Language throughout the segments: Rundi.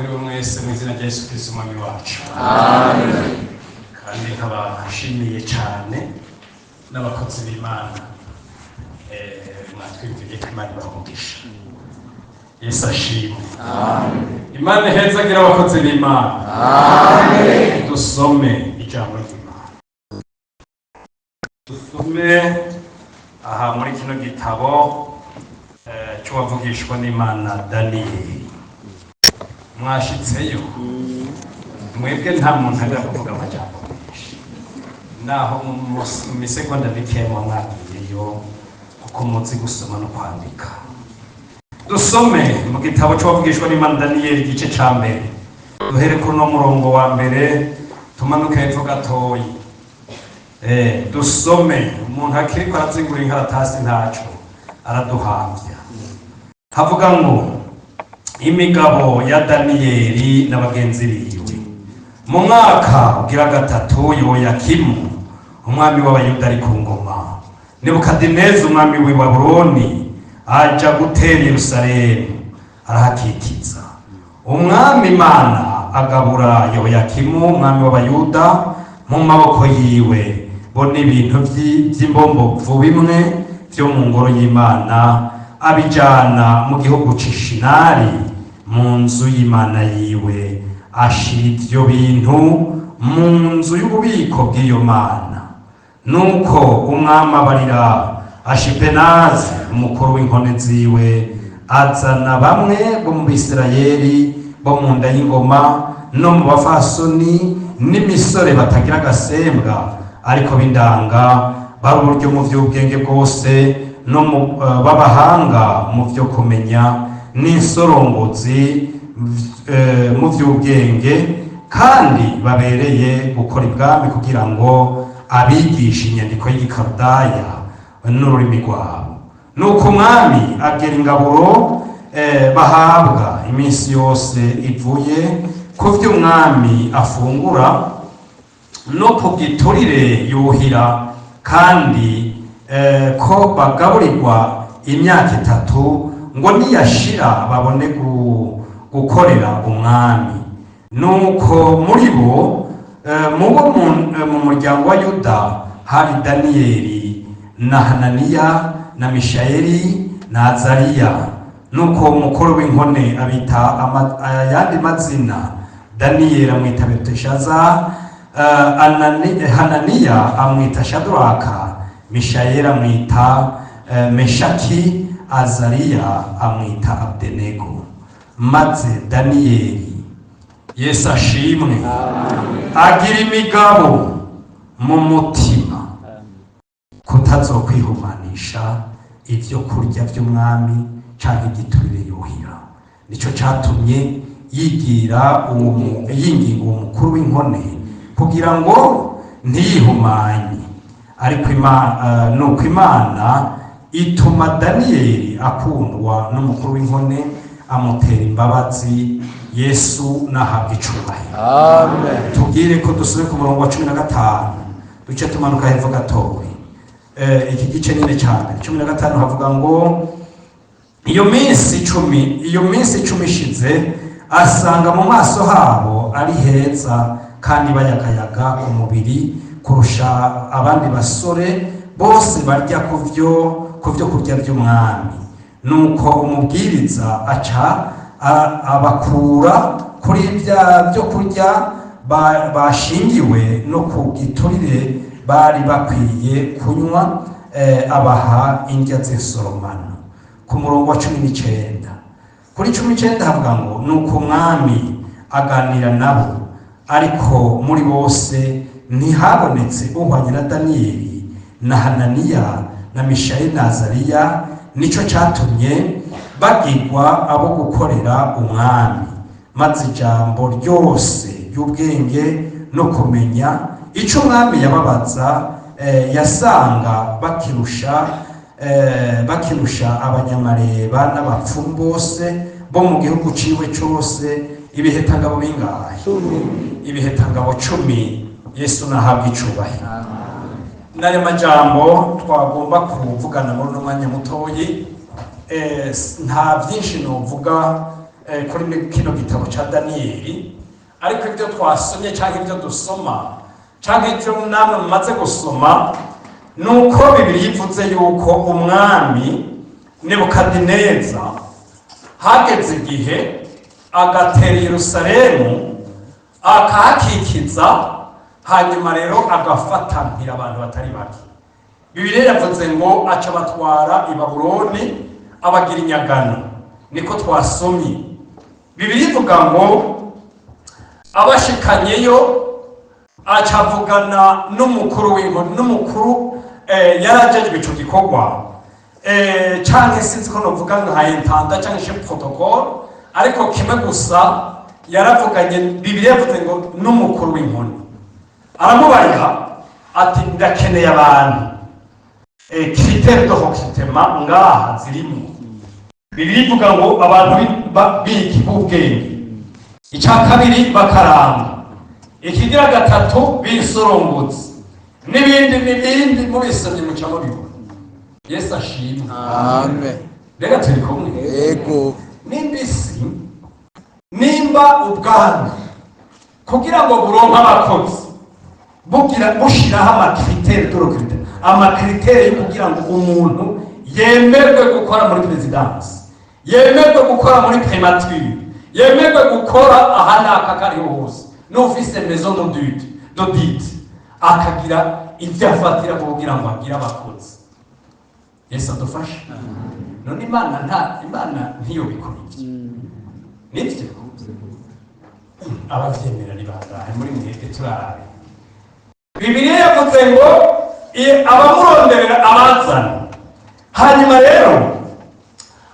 mwiriwe mwese mu izina rya Yesu Kristo umwami wacu. Amen. Kandi nkabashimiye cyane n'abakozi b'Imana mwatwibwiriye ko Imana ibahugisha. Yesu ashimwe. Amen. Imana ihezagira abakozi b'Imana. Amen. Dusome ijambo ry'Imana. Dusome aha muri kino gitabo cy'uwavugishwa n'Imana Daniyeli. Mwashitseyo mwebwe nta muntu ajya kuvuga amajambo menshi naho mu misegonda mikeya mwagiyeyo kuko muzi gusoma no kwandika. Dusome mu gitabo cy'uwavugishwa n'Imana Daniyeli igice ca mbere duhere kuri no murongo wa mbere tumanuka hepfo gatoyi. Dusome umuntu akiriko arazingura inkaratasi ntaco araduhamvya. Havuga ngo imigabo ya Daniyeli n'abagenzi biwe mu mwaka ugira gatatu Yoyakimu umwami w'abayuda ari ku ngoma, Nebukadineza umwami w'i Babuloni aja gutera Yerusalemu arahakikiza. Umwami Imana agabura Yoyakimu umwami w'abayuda mu maboko yiwe, bo n'ibintu by'imbombovu bimwe byo mu ngoro y'Imana abijana mu gihugu c'Ishinari mu nzu y'Imana yiwe, ashira ivyo bintu mu nzu y'ububiko bw'iyo Mana. Nuko umwami abarira Ashipenazi umukuru w'inkone ziwe, azana bamwe bo mu Bisirayeli bo mu nda y'ingoma no mu bafasoni n'imisore batagira agasembwa ariko b'indanga, bari uburyo mu vy'ubwenge bwose no babahanga mu vyo kumenya n'insorongozi mu vy'ubwenge, kandi babereye gukora ibwami kugira ngo abigishe inyandiko y'igikarudaya n'ururimi rwabo. Nuko umwami agera ingaburo bahabwa iminsi yose ivuye ku vy'umwami afungura no ku giturire yuhira, kandi ko bagaburirwa imyaka 3 ngo niyashira babone gukorera umwami. Nuko muri bo mu muryango wa Yuda hari Daniyeli na Hananiya na Mishayeli na Azariya. Nuko umukuru w'inkone abita ayandi mazina, Daniyeli amwita Belteshaza, Hananiya amwita Shadraka, Mishayeli amwita Meshaki, Azariya amwita Abdenego. Maze Daniyeli, Yesu ashimwe, agira imigabo mu mutima kutazokwihumanisha ivyo kurya vy'umwami canke igiturire yuhira. Nico catumye yinginga uwo mukuru w'inkone kugira ngo ntiyihumanye. Ariko nuko Imana ituma Daniyeli akundwa n'umukuru w'inkone, amutera imbabazi. Yesu nahabwa icubahiro. Amen. Tubwire ko dusubire ku murongo wa 15 duce tumanuka hepfo gatoyi. Iki gice nyine cyane 15 havuga ngo iyo minsi 10 ishize asanga mu maso habo ari heza, kandi bayagayaga umubiri kurusha abandi basore bose barya ku vyo kurya by'umwami. Nuko umubwiriza aca abakura kuri byo kurya bashingiwe no ku giturire bari bakwiye kunywa, abaha indya z'insoromano. Ku murongo wa 19 kuri 19 havuga ngo nuko umwami aganira nabo, ariko muri bose ntihabonetse uhwanye na Daniyeli na Hananiya na Mishayeli na Azariya. Nico catumye bagirwa abo gukorera umwami, maze ijambo ryose y'ubwenge no kumenya ico umwami yababaza yasanga bakirusha abanyamareba n'abapfumu bose bo mu gihugu ciwe cose ibihetangabo bingahe? Ibihetangabo 10. Yesu nahabwa icubahiro. Nare majambo twagomba kuvugana muri no mwanya mutoyi, nta byinshi novuga kuri kino gitabo cya Daniyeli, ariko ibyo twasomye cyangwa ibyo dusoma cyangwa ibyo namwe mumaze gusoma ni uko Bibiliya ivuze yuko umwami Nebukadineza hageze igihe agatera Yerusalemu akahakikiza, hanyuma rero agafatanira abantu batari bake. Bibiliya yavuze ngo aca batwara i Babuloni abagira inyagano, niko twasomye. Bibiliya ivuga ngo abashikanyeyo aca avugana n'umukuru w'inkoni, n'umukuru yarajejwe ico gikorwa, canke sinzi ko novuga nka intanda canke chef protocole, ariko kimwe gusa yaravuganye. Bibiliya yavuze ngo n'umukuru w'inkoni aramubarira ati ndakeneye abantu critère de recrutement ngaha zirimo. Bibiliya ivuga ngo abantu biki b'ubwenge, icya kabiri bakaramba, ikigira gatatu bisorongotse, n'ibindi mubisomye muca mubibona. Yesu ashimwe. Amen. Reka turi kumwe. Yego. Nimbisi nimba ubwami kugira ngo buronke abakozi bushiraho amakritere d'orokirite, amakritere yo kugira ngo umuntu yemerwe gukora muri perezidansi, yemerwe gukora muri primature, yemerwe gukora ahanaka kariho hose, n'ufise maison d'audit akagira ibyo afatira kugira ngo agire abakozi. Yesu adufashe. None Imana ntiyo bikora ibyo. Nibyo abavyemera ni bangahe muri mwebwe turarabe? Bibiliya yavuze ngo abamuronderera abazana, hanyuma rero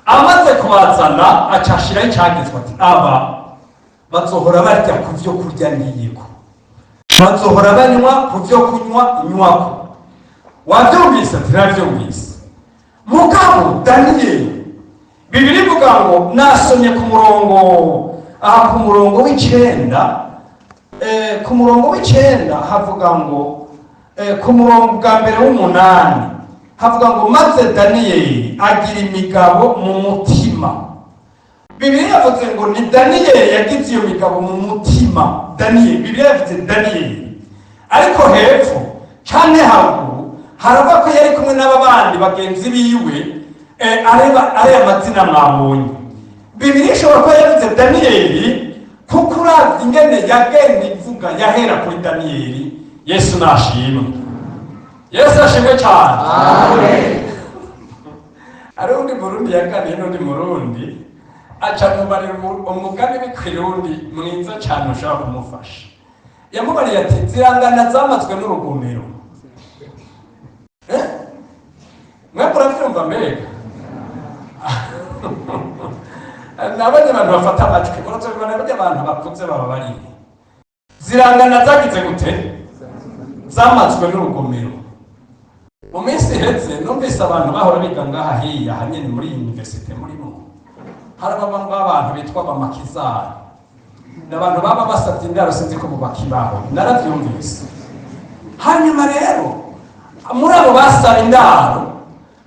amaze kubazana acashiraho icyagezwe ati aba bazohora barya ku vyo kurya niyiko, bazohora banywa ku vyo kunywa nywako. Wavyumvise? Turavyumvise. Mugabo Daniyeli, Bibiliya ivuga ngo nasomye ku murongo w'icenda, ku murongo w'icenda havuga ngo ku murongo bwa mbere w'umunani havuga ngo maze Daniyeli agira imigabo mu mutima. Bibiliya yavuze ngo ni Daniyeli yagize iyo migabo mu mutima. Bibiliya yavuze Daniyeli, ariko hepfo cyane haruguru haravuga ko yari kumwe n'abandi bagenzi biwe, ariya mazina mwabonye. Bibiliya ishobora kuba yavuze Daniyeli kuko uravye ingene yagenda ivuga yahera kuri Daniyeli. Yesu nashimwe. Yesu ashimwe cyane. Amen. Ari undi Murundi yaganiye n'undi Murundi aca mubarira umugani w'ikirundi mwiza cyane ushaka kumufasha. Yamubariye ati zirangana zamatswe n'urugomero. Mwe muravyumva mbega? Nabanye abantu bafata amatwi, murazobibona barya abantu bakuze baba bari. Zirangana zagize gute? Zamatswe n'urugomero. Mu minsi iheze numvise abantu bahora biga ngaha hiya hanyene muri universite murimo. Hari abantu bitwa abamakizari, n'abantu baba basavye indaro sinzi ko mubakibaho, naravyumvise. Hanyuma rero muri abo basaba indaro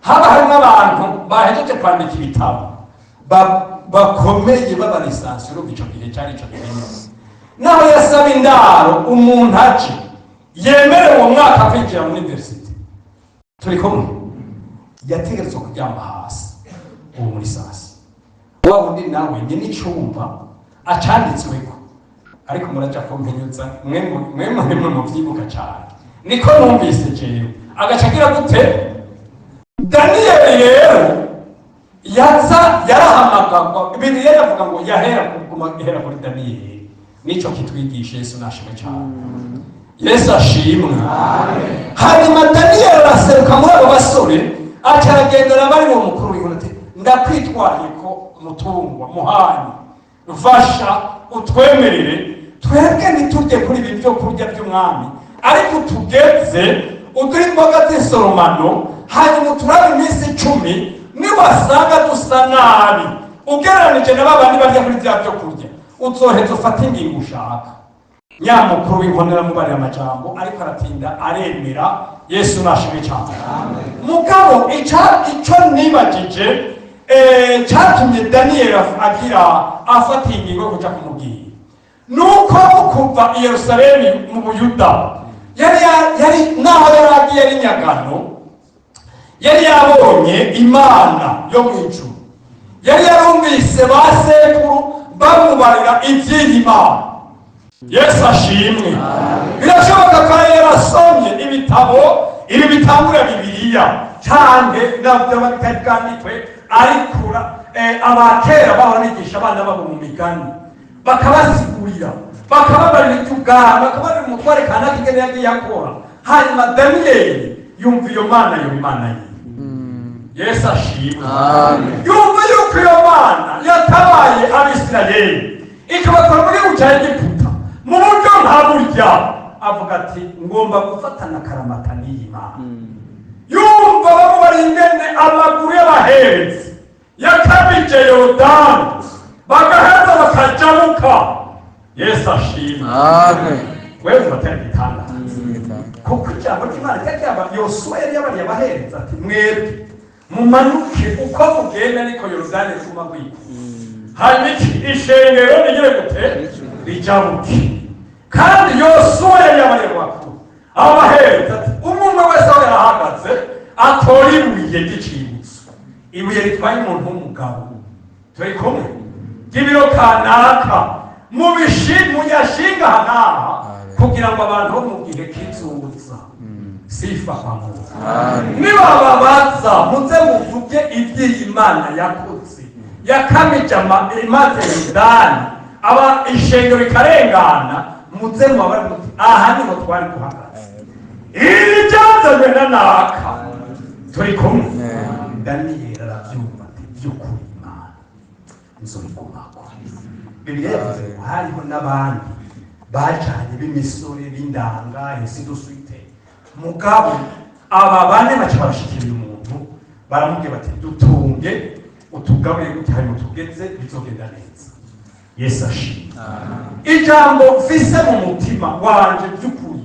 haba harimo abantu bahejeje kwandika ibitabo bakomeye b'abalisansi. Urumva ico gihe cyari ico gihe, naho yasaba indaro umuntu aje yemerewe uwo mwaka kwinjira muri universite, turi kumwe, yategerezwa kuryama hasi uwo muri sasi. Wa wundi nawe nyine icumba acanditsweko, ariko muraja kumpenyuza mwe muvyibuka cyane, niko numvise jewe. Agaca agira gute? Daniyeli rero yarahamagagwa. Bibiliya yavuga ngo yahera kuri Daniyeli. Nico kitwigisha. Yesu nashimwe cyane. Yesu ashimwe. Hanyuma Daniyeli araseruka muri abo basore aca aragendera bari mu mukuru w'inkoni ati ndakwitwaye ko mutungwa muhani vasha utwemerere twebwe ntiturye kuri ibi byo kurya by'umwami, ariko tugeze uduhe imboga z'isoromano, hanyuma turabe iminsi 10 niwasanga dusa nabi ugereranije na babandi barya kuri bya byo kurya, uzoheza ufata ingingo ushaka. Nyamukuru w'inkoni aramubarira amajambo, ariko aratinda aremera. Yesu nashimwe cyane. Mugabo ico nibagije cyatumye daniyeli afata ingingo yo kuja kumubwira nuko kuva i Yerusalemu mu Buyuda yari naho yari agiye ari nyagano, yari yabonye imana yo mu ijuru, yari yarumvise ba sekuru bamubarira iby'iyi Mana. Yesu ashimwe. Birashoboka ko yari yarasomye ibitabo ibi bitangura Bibiliya cyane nabyo bitari bwandikwe, ariko abakera bahora bigisha abana babo mu migani bakabasigurira bakababarira iby'ubwami bakabarira umutware kanaka ingene yagiye akora. Hanyuma Daniyeli yumva iyo Mana ye. Yesu ashimwe. Yumva yuko iyo Mana yatabaye Abisirayeli ikabakora muri bucya Egiputa mu buryo nta burya, avuga ati ngomba gufatana akaramata n'iyi Mana. Yumva bamubara ingene amaguru y'abaherezi yakabije Yorodani bagaheza bakajabuka. Yesu ashimwe. Wewe ubatera igitangaza kuko ijambo ry'Imana ryaba Yosuwa yari yabariye abaherezi ati mwebwe mumanuke uko mugenda niko Yorodani ituma gwika, hanyuma ishengero rigire gute rijabuke. Kandi Yosuwa yari yabariye abakuru abaherezi ati umuntu wese aho yarahagaze atora ibuye ry'icibutso, ibuye ritwaye umuntu w'umugabo, turi kumwe ry'ibiro kanaka muyashinga hanaha kugira ngo abantu bo mu gihe k'inzuza sifa kwamuza nibababaza muze muvuge iby'iyi Mana yakoze yakamije imaze Yorodani aba ishengero rikarengana, muze mubabare muti aha niho twari duhagaze, iri byazanywe na naka. Turi kumwe. Daniyeli arabyumva ati by'ukuri Imana nzobigumako. Bibiliya yavuze ngo hariho n'abandi bajanye b'imisore b'indanga esiduswite, mugabo aba bane baca barashikira umuntu baramubwira bati dutunge utugabuye gute hanyuma tugeze bizogenda neza. Yesu ashimwe. Ijambo mfise mu mutima wanje by'ukuri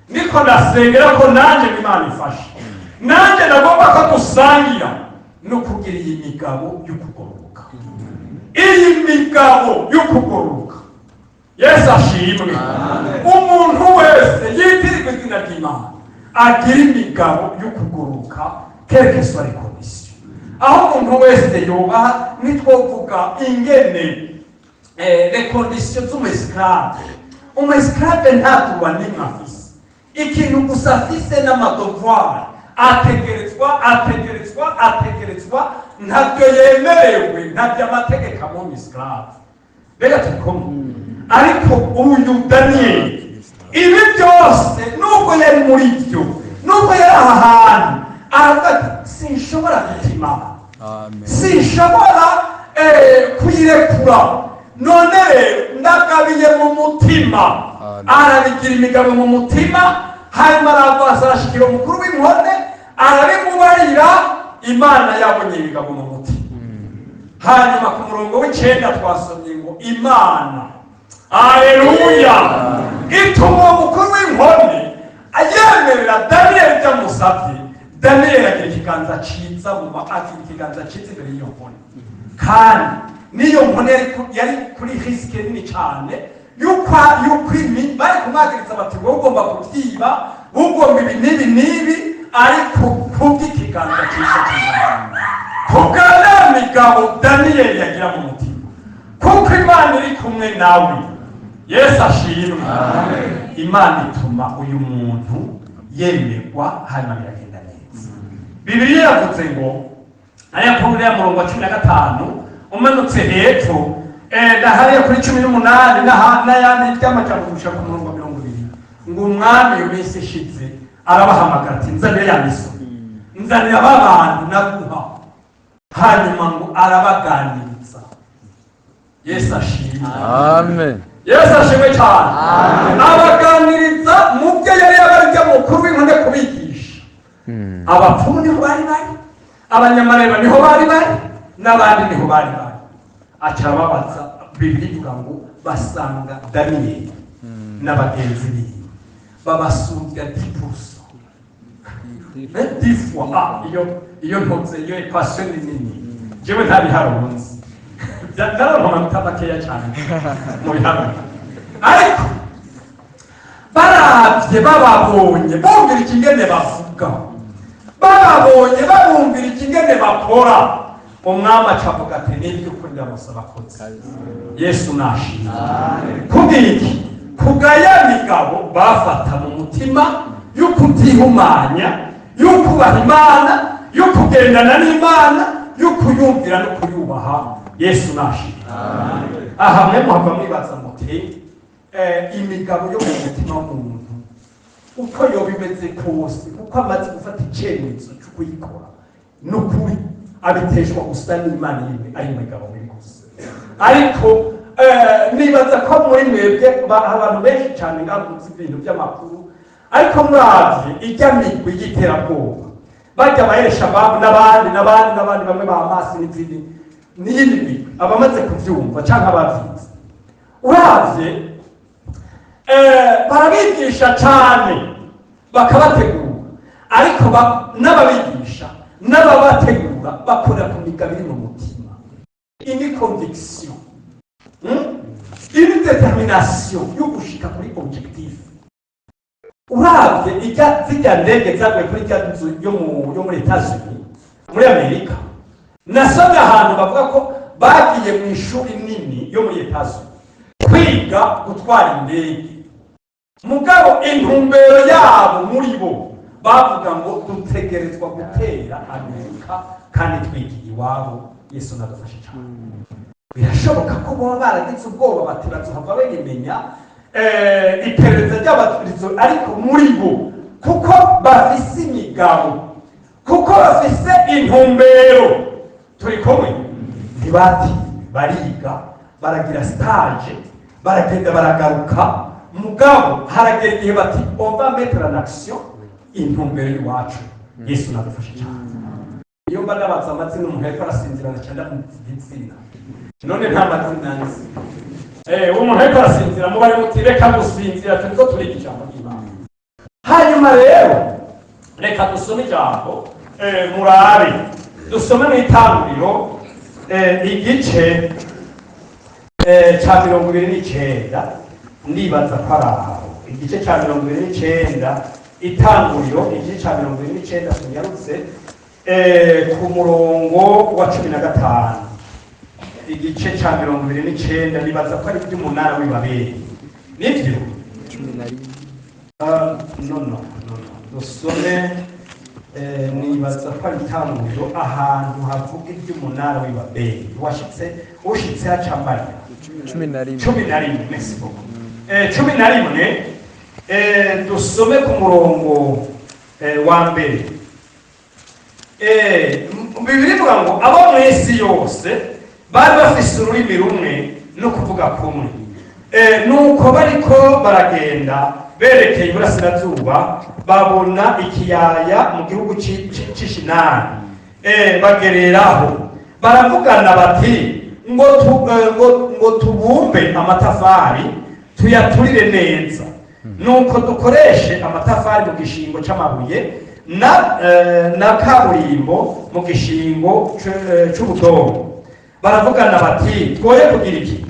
niko ndasengera ko nanje Imana ifashe, nanje nagomba ko dusangira no kugira iyi migabo y'ukugoroka, iyi migabo y'ukugoroka. Yesu ashimwe. Umuntu wese yitirirwa izina ry'Imana agira imigabo y'ukugoroka quelque soit les conditions. Aho umuntu wese yobaha nitwovuga ingene les conditions z'umesclave. Umesclave nta droit n'imwe afise, ikintu gusa afise n'amadevoir, ategerezwa ntabyo yemerewe, ntabyo amategeko mu mesclave. Mbega tukomwe. Ariko uyu Daniyeli ibi byose nubwo yari muri byo, nubwo yari aha hantu aravuga ati sinshobora gutima, sinshobora kuyirekura, none rero ndagabiye mu mutima. Arabigira imigabo mu mutima, hanyuma aragwasa arashikira umukuru w'inkone arabimubarira. Imana yabonye imigabo mu mutima. Hanyuma ku murongo w'icenda twasomye ngo Imana, aleluya, ituma umukuru w'inkone ayemerera Daniyeli ibyo amusabye. Daniyeli agira ikiganza ciza imbere y'iyo nkone, kandi n'iyo nkone yari kuri risike nini cyane yuko bari kumwagiriza bati wowe ugomba kubyiba, ugomba ibi n'ibi, ariko kubw'ikiganza ciza cyane, kubwa migabo Daniyeli yagira mu mutima, kuko Imana iri kumwe nawe. Yesu ashimwe. Imana ituma uyu muntu yemerwa, hanyuma biragenda neza. Bibiliya yavuze ngo aya kuri ya murongo wa 15 umanutse hepfo ndahariye kuri 18 n'ayandi by'amajambo gushaka ku murongo wa 20 ngo umwami wese ishize arabahamagara ati nzanire ya misoro, nzanire abantu naguha, hanyuma ngo arabaganiriza. Yesu ashimwe. Amen. Yesu ashimwe cyane. Abaganiriza mu byo yari yabarya mukuru w'inkone kubigisha. Abapfumu niho bari, abanyamareba niho bari, n'abandi niho bari. Acababaza, Bibiliya ivuga ngo basanga Daniyeli n'abagenzi biwe babasumbya 10%. Iyo ntotse iyo equation nini jewe nta biharuro nzi ndaronka amanota makeya cyane mu biharuro ariko baravye bababonye bumvira ikingene bavuga bababonye babumvira ikingene bakora umwami acavuga ati nibyo ukuri ndamusaba koze Yesu nashimye kubiki kugaya migabo bafata mu mutima yo kutihumanya yo kubaha Imana yo kugendana n'Imana yo kuyumvira no kuyubaha Yesu nashimye aha mwe muhava mwibaza muti imigabo yo mu mutima w'umuntu uko yobimeze kose uko amaze gufata icyemezo cyo kuyikora n'ukuri abiteshwa gusa n'Imana yiwe ari mugabo muri gusa ariko nibaza ko muri mwebwe abantu benshi cyane ngakunze ibintu by'amakuru ariko muravye ijya migwi y'iterabwoba bajya baheresha abantu n'abandi bamwe ba masi n'izindi n'iyindi migwi abamaze kuvyumva canke abavyize uravye barabigisha cyane bakabategura ariko n'ababigisha n'ababategura bakora ku migabo iri mu mutima ini conviction une détermination yo gushika kuri objectif uravye zijya ndege zaguye kuri rya nzu yo muri Etats-Unis muri Amerika nasomye ahantu bavuga ko bagiye mu ishuri nini yo muri Etats-Unis kwiga gutwara indege mugabo intumbero yabo muri bo bavuga ngo dutegerezwa gutera Amerika kandi twigiye iwabo Yesu nadufashe cyane birashoboka ko baba baragize ubwoba bati bazohava bayimenya iperereza ry'abaturizo ariko muri bo kuko bafise imigabo kuko bafise intumbero turi kumwe ntibati bariga baragira stage baragenda baragaruka mugabo haragera igihe bati on va mettre en action intumbero y'iwacu Yesu nadufashe cyane iyo mba nabaza amazina umuntu ariko arasinzirana cyane mu gitsina none nta mazina nzi umuntu ariko arasinzira mubare muti reka gusinzira turiko turiga ijambo ry'Imana hanyuma rero reka dusome ijambo murabe dusome mu itanguriro igice ca 29 ndibaza ko ari aho igice ca 29 itanguriro igice ca 29 tunyarutse ku murongo wa 15 igice ca 29 nibaza ko ari iby'umunara w'ibabeli nibyo no dusome nibaza ko ari itanguriro ahantu havuga iby'umunara w'ibabeli ushitse hacambaye 11 merci beaucoup 11 dusome ku murongo wa mbere Bibiri ivuga ngo abo mu isi yose bari bafise ururimi rumwe no kuvuga kumwe nuko bariko baragenda berekeye iburasirazuba babona ikiyaya mu gihugu c'Ishinari bagereraho baravugana bati ngo tubumbe amatafari tuyaturire neza nuko dukoreshe amatafari mu gishingo c'amabuye na kaburimbo mu gishingo c'ubudongo baravugana bati twoye kugira iki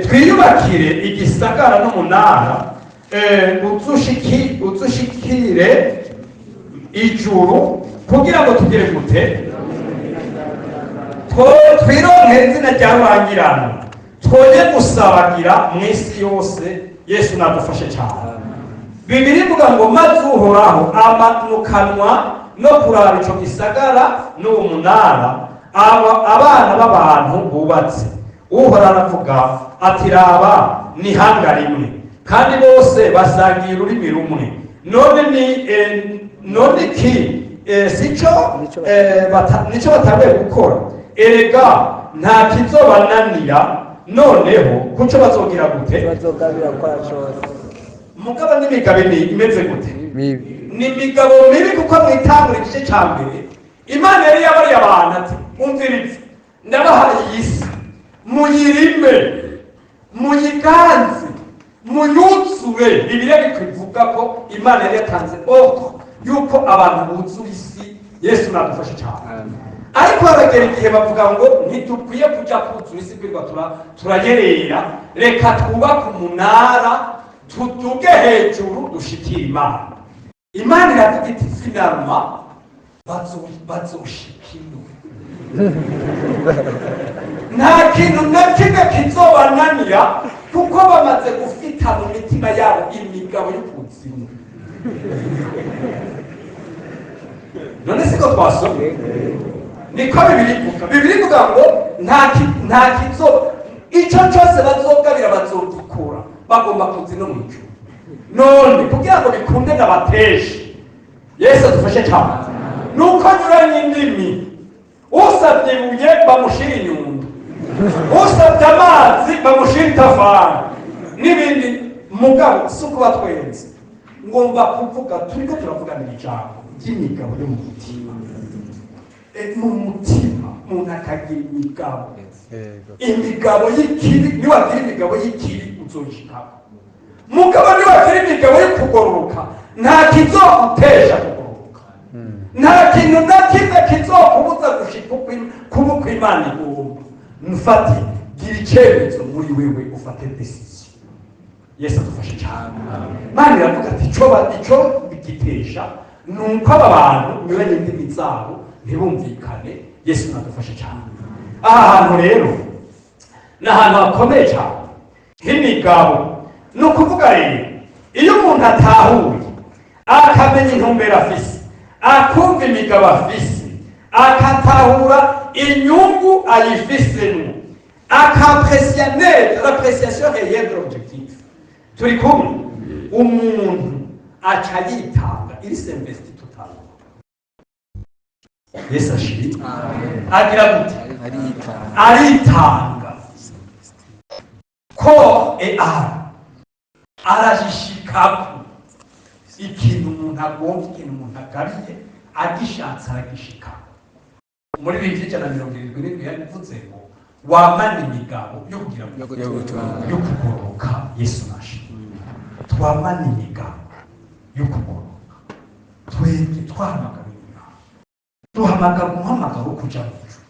twiyubakire igisagara n'umunara uzushikire ijuru kugira ngo tugire gute twironke izina rya rurangirana twoye gusabagira mu isi yose Yesu nadufashe cyane Bibiri ivuga ngo maze uhoraho amanukanwa no kuraba ico gisagara n'uwo munara abana b'abantu bubatse uhoraho aravuga ati raba ni hanga rimwe kandi bose basangiye ururimi rumwe none ki nico batanguye gukora erega nta kizobananira noneho kuco bazogira gute bazogabira kwa cyose mugabo n'imigabo imeze gute ni imigabo mibi kuko mwitangura igice cya mbere Imana yari yabariye abantu ati umvirize ndabahaye iyi si muyirime muyiganze muyuzure Bibiliya bivuga ko Imana yari yatanze ordre yuko abantu buzura isi Yesu nadufashe cyane ariko haragera igihe bavuga ngo ntidukwiye kujya kuzura isi kwirirwa turanyerera, reka twubake umunara tuduge hejuru dushikire Imana. Imana iravuga iti finalma bazoshikirwa. Nta kintu na kimwe kizobananira kuko bamaze gufita mu mitima yabo imigabo y'ukuzimu. None siko twasomye niko Bibiri ivuga ngo nta kizo icyo cyose bazogabira bazogikura bagomba kuzi no mu ijuru. None kugira ngo bikunde n'abateshi Yesu adufashe cyane nuko nyuranye indimi, usabye ibuye bamushira inyundo, usabye amazi bamushira itafari n'ibindi. Mugabo si uko batwenze, ngomba kuvuga turiko turavuganira ijambo ry'imigabo yo mu mutima. Mu mutima umuntu akagira imigabo y'ikibi. Niwagira imigabo y'ikibi uzoshikako. Mugabo niwagira imigabo yo kugororoka nta kizogutesha kugororoka. Nta kintu na kimwe kizokubuza gushika kuba Imana igomba. Mfate gira icyemezo muri wewe, ufate decision. Yesu adufashe cyane. Imana iravuga ati icyo bigitesha nuko aba bantu nyuranye indimi zabo ntibumvikane. Yesu nadufashe cyane. Aha hantu rero ni ahantu hakomeye cyane h'imigabo. Ni ukuvuga rero iyo umuntu atahuye akamenya intumbero afise, akumva imigabo afise, akatahura inyungu ayifisemo, akapresiya neza l'appréciation réelle de l'objectif, turi kumwe, umuntu aca yitanga, il s'investit totalement. Yesu ashimwe. Agira gute? Aritanga. Corps et âme. Aragishikako. Ikintu umuntu agomba, ikintu umuntu agabiye, agishatse aragishikako. Muri 270 yavuze ngo wamana imigabo yo kugira yo kugoroka. Yesu ashimwe. Twamana imigabo yo kugoroka. Twebwe twahamagara Imana, duhamagara umuhamagaro wo kuja mu ijuru.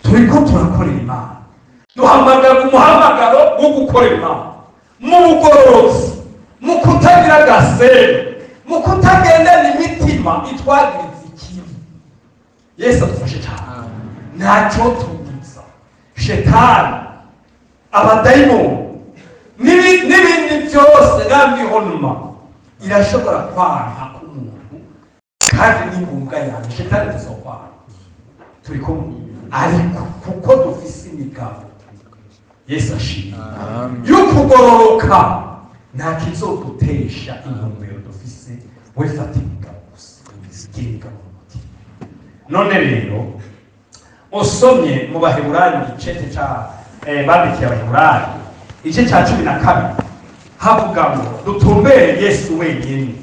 Turiko turakorera Imana, duhamagara umuhamagaro wo gukorera Imana mu bugororozi, mu kutagira agasere, mu kutagendana imitima itwagiriza ikibi. Yesu adufashe cyane. Ntacyo tubuza shetani, abadayimoni n'ibindi byose n'amihonuma irashobora kwanka k'umuntu, kandi n'ingunga yanjye shetani tuzokwana. Turi kumwe, ariko kuko dufise imigabo, Yesu ashimwe, yo kugororoka, nta kizodutesha intumbero dufise. Wefata imigabo gusa, gira imigabo mu mutima. None rero usomye mu Baheburayo igice cya bandikiye Abaheburayo igice cya 12 havuga ngo dutumbere Yesu wenyine.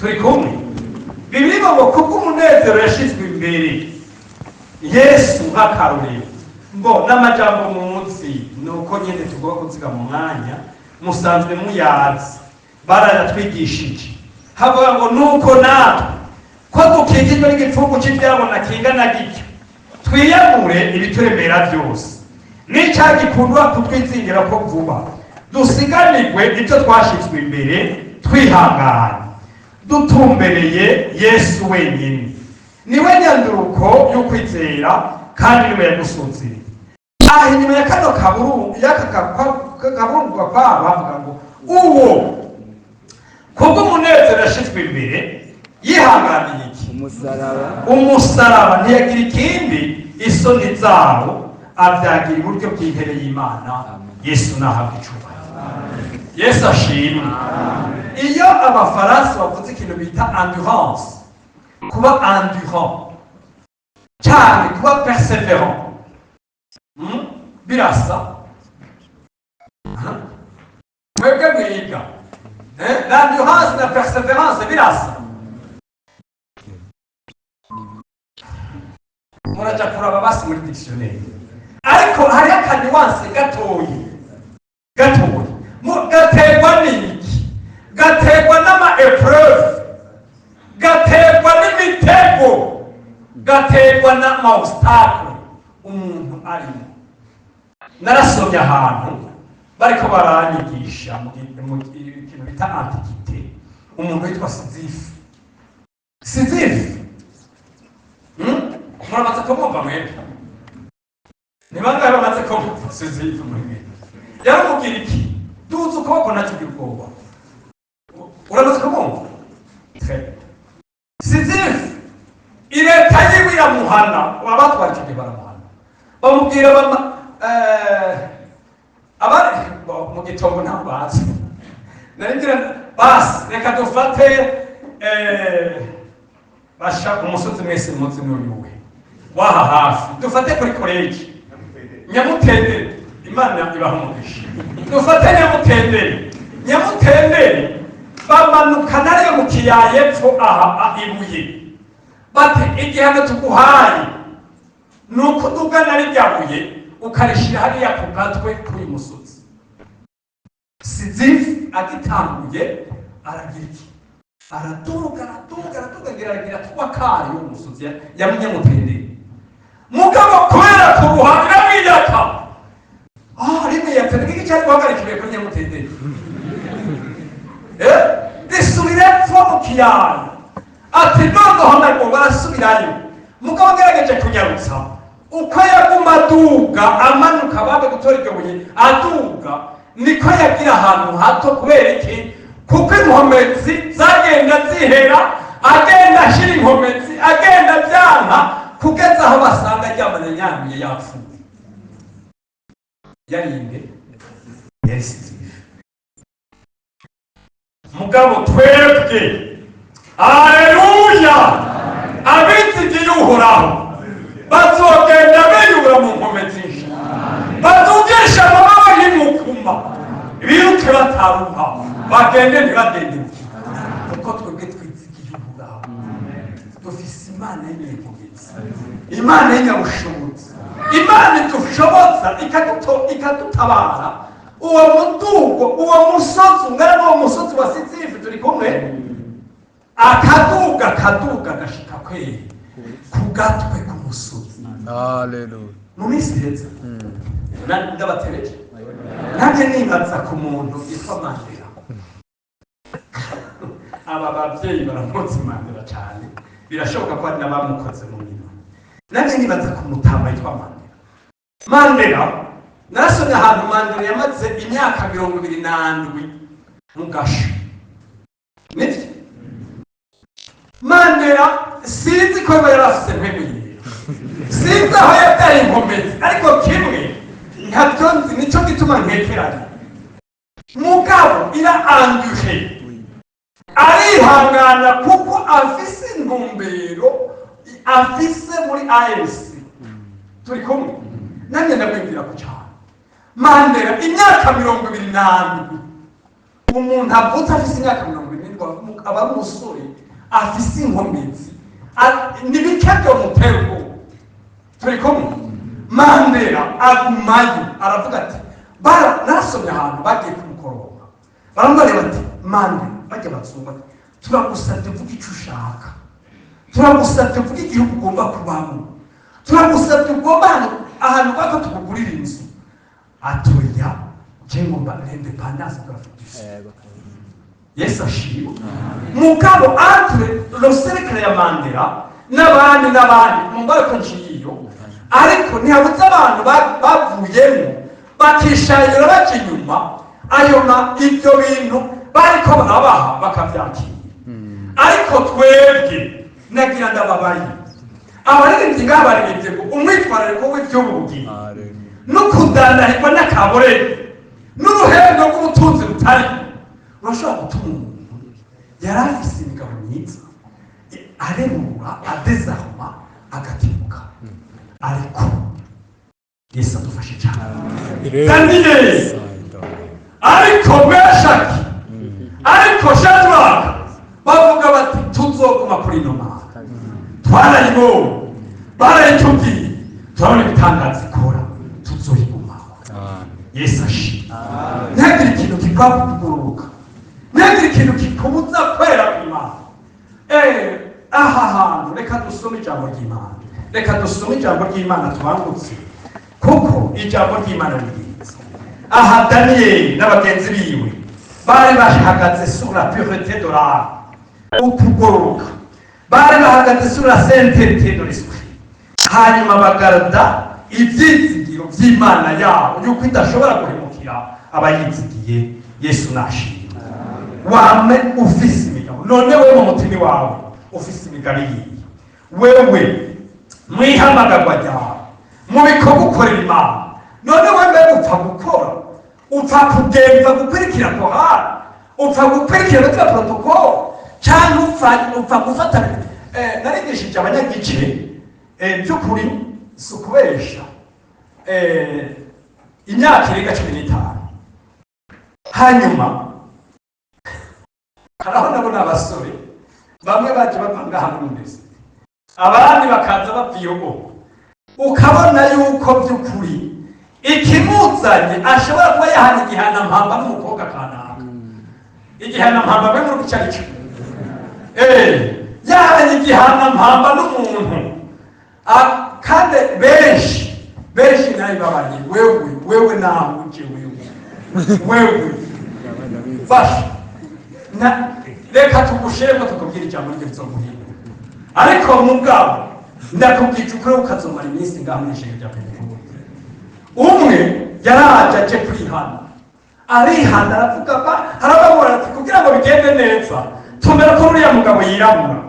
Turi kumwe. Bibiri ngo kuko umunezero yashizwe imbere Yesu nk'akarorero, ngo n'amajambo muzi nuko nyine tugomba kuziga mu mwanya musanzwe muyazi, barayatwigishije. Havuga ngo nuko natwe ko dukikijwe n'igipfugu cy'ibyabona kingana gityo, twiyamure ibituremera byose n'icya gikundwa kutwizingira ko vuba, dusiganirwe ibyo twashizwe imbere twihangana, dutumbereye Yesu wenyine. Niwe nyanduruko yo kwizera kandi niwe yagusuzira. Aha inyuma ya kano kaburu kaburungu kwa bavuga ngo uwo kubwo umunezero yashizwe imbere yihanganiye iki? Umusaraba ntiyagira ikindi, isoni zabo abyagira iburyo bw'intebe y'Imana. Yesu nahabwa icyubahiro. Yesu ashimwe. Iyo abafaransa bavuze ikintu bita endurance, kuba endurant cyane, kuba perseverant, birasa mwebwe mwiga l'endurance na perseverance birasa. Muraja kuraba basi muri dictionnaire, ariko hari akaniwanse gatoyi gaterwa n'iki? Gaterwa n'ama épreuve, gaterwa n'imitego, gaterwa obstacle umuntu arimo. Narasomye ahantu bariko baranyigisha mu kintu bita antikite umuntu witwa Sisyphe. Muramaze kumwumva mwebwe? Ni bangahe bamaze kumwumva Sisyphe mwebwe? Yaramubwira iki? Duza ukuboko ntakigira ubwoba. Uramaze kumwumva? Sisyphe ileta yiwe iramuhana, abatwara icyo gihe baramuhana. Bamubwira abari mu gitongo ntabwo bazi. Naringira basi reka dufate basha umusozi mwese muzi n'uyuwe waha hafi dufate kuri college Nyamutendere, Imana ibaha umugisha. Dufate Nyamutendere bamanuka nariyo mu kiyaya epfo aha ibuye bate igihano tuguhaye nuko dugana ryabuye ukarishira hariya ku gatwe kuri musozi. Sisyphe agitanguye aragira iki? Araduga ngira twakari yo musozi ya Nyamutendere. Mugabo kubera kuruhanga biyaka rimwe yatende iki cyari guhagarikiwe kuri Nyamutendere. Disubire epfo mu kiyaya ati noneho ntabwo barasubirayo. Mugabo agerageje kunyarutsa uko yaguma aduga amanuka babe gutora iryo buye aduga niko yagira ahantu hato kubera iki? Kuko inkomezi zagenda zihera agenda ashira inkomezi agenda byanka kugeza aho basanga ryamana nyamiye yapfuye. Yarinde Sisyphe. Mugabo twebwe Haleluya! Abizigiye Uhoraho bazogenda biyura mu nkomezi badugisha amababa y'imukuma biruke bataruha bagende ntibagende kuko twebwe twizigiye Uhoraho. Dufise Imana y'inkomezi, Imana y'ubushobozi, Imana idushoboza ikadutabara. Uwo mudugo uwo musozi ungana n'uwo musozi wa Sisyphe turi kumwe akaduga gashika kweye ku gatwe k'umusozi. Haleluya. Mu minsi heza ndabatereje nanjye nibaza ku muntu yitwa Mandela. Aba babyeyi baramutse Mandela cyane, birashoboka ko ari n'abamukoze mu nyuma. Nanjye nibaza ku mutama yitwa Mandela. Narasomye ahantu Mandela yamaze imyaka 27 mu gasho. Nibyo Mandela sinzi ko yarafise mpemye, sinzi aho yataye inkomezi, ariko kimwe ntabyo nzi nicyo gituma ntekeranye. Mugabo anduje arihangana kuko afise intumbero afise muri ANC. Turi kumwe nanjye ndabwira ko cyane Mandela imyaka 27 umuntu avutse afise imyaka 27 aba musore afise inkomezi nibikebyo mutergo. Turi kumwe Mandela agumayo aravuga ati nasomye ahantu bagiye kumukoroba baramubwira bati Mandela bajya batsumba turagusabye vuga icyo ushaka, turagusabye vuga igihugu ugomba kubamo, turagusabye ugomba ahantu bako tukugurira inzu. Atoya jengo mba independence gratuite. Yesu ashimwe. Mugabo entre le cercle ya Mandela n'abandi mumbaye njiyo ariko ntihabutse abantu bavuyemo bakishayira baje inyuma ayona ibyo bintu bariko barabaha bakavyakira. Ariko twebwe nagira ndababaye abaririmbyi ngabaririmbye ngo umwitwarariko w'iby'ubugi no kudandarirwa n'akaborere n'uruhendo rw'ubutunzi butari urashobora gutuma umuntu yari afise imigabo myiza aremura adezahuma agakemuka. Ariko Yesu adufashe cyane kandi neza. Ariko Meshaki ariko Shadraka bavuga bati tuzoguma kuri ino mana, twarayibonye barayitubwiye turabona ibitangaza ikora tuzoyigumaho. Yesu ashimwe. Ntihagire ikintu kikuguruka, ntihagire ikintu kikubuza kwera Imana. Aha hantu reka dusome ijambo ry'Imana reka dusome ijambo ry'Imana tubangutse kuko ijambo ry'Imana ryiza. Aha Daniyeli n'abagenzi biwe bari bahagaze sur la pureté de l'âme, ukugoroka, bari bahagaze sur la sainteté de l'esprit, hanyuma bagarada ivyizigiro vy'Imana yabo yuko idashobora guhemukira abayizigiye. Yesu nashimwe. Wame ufise imigabo, none wewe mu mutima wawe ufise imigabo yiye, wewe mwihamagarwa ryawe mu bikorwa ukorera Imana, none wewe upfa gukora, upfa kugenza gukurikira kohari, upfa gukurikira za protokolo, cyangwa upfa gufata narigishije abanyagice by'ukuri sukubesha imyaka irenga 15. Hanyuma haraho nabona abasore bamwe baje bavanga hamwe mbese, abandi bakaza bapfiyogo, ukabona yuko by'ukuri ikimuzanye ashobora kuba yahana igihana mpamba n'umukobwa kanaka, igihana mpamba be muri cyari cyo yahana igihana mpamba n'umuntu kandi benshi nayo babanye wewe nawe uje wewe fasha na reka tugushiremo tukubwira ijambo ryo rizoguhindura, ariko mugabo ndakubwira ukuri ukazomara iminsi ngamwishe rya Pentekoste. Umwe yaraje aje kwihana, arihana aravuga harababura kugira ngo bigende neza, tumera ko uriya mugabo yirabura,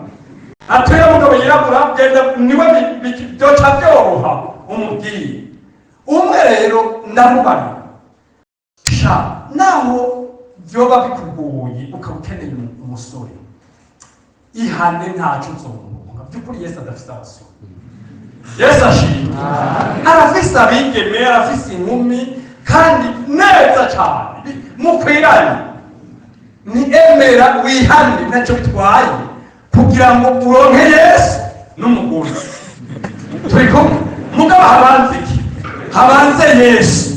atuye mugabo yirabura genda niwe byoca byoroha umubwiye. Umwe rero ndamubana naho byoba bikugoye ukaba ukeneye umusore, ihane ntacyo uzomubunga by'ukuri. Yesu adafise abasore, Yesu ashimwe, arafise abigeme, arafise inkumi kandi neza cyane mukwiranye. Ni emera wihane ntacyo bitwaye kugira ngo uronke Yesu n'umugore. Turi kumwe mugabo habanze iki? Habanze Yesu.